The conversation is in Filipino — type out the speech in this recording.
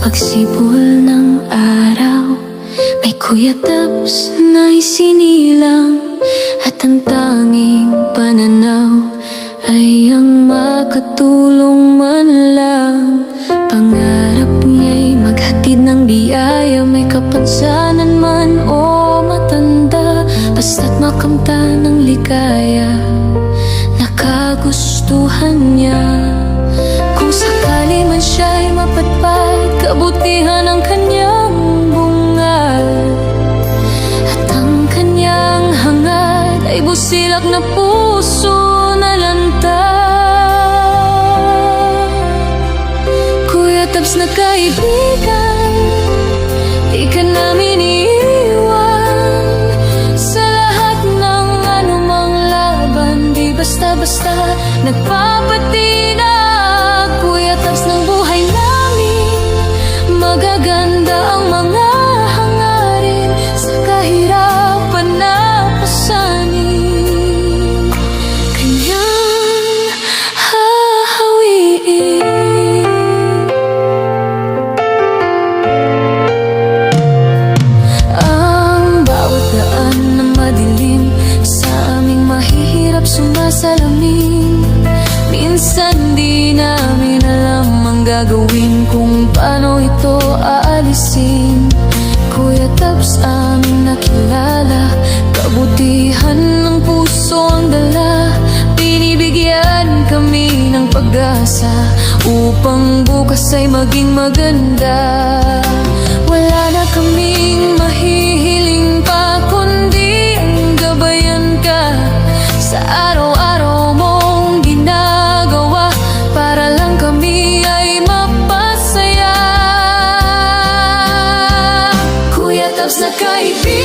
pagsibol ng araw, may Kuya Tabs na isinilang, at ang tanging pananaw ay ang makatulong man lang. Pangarap niya'y maghatid ng biyaya, may kapansanan man o matanda, basta't makamtan ng ligaya na kagustuhan niya. Kung sakali man siya'y mapatpad, kabutihan ang kanyang bungad, at ang kanyang hangad ay busilak na puso na lantad. Kuya Tabs na kaibigan, di ka namin iiwan sa lahat ng anumang laban. Di basta-basta nagpapatina. Kuya Tabs ng buhay namin, magaganda ang mga hangarin sa kahirapan na pasanin, kanyang hahawiin. Ang bawat daan na madilim sa aming mahihirap sumasalamin. Minsan di namin alam ang gagawin, kung paano ito aalisin. Kuya Tabs aming nakilala, kabutihan ng puso ang dala. Binibigyan kami ng pag-asa upang bukas ay maging maganda. Wala na kaming mahihiling pa, kundi ang gabayan ka sa araw-araw mong ginagawa, para lang kami ay mapasaya. Kuya Tabs na kaibigan,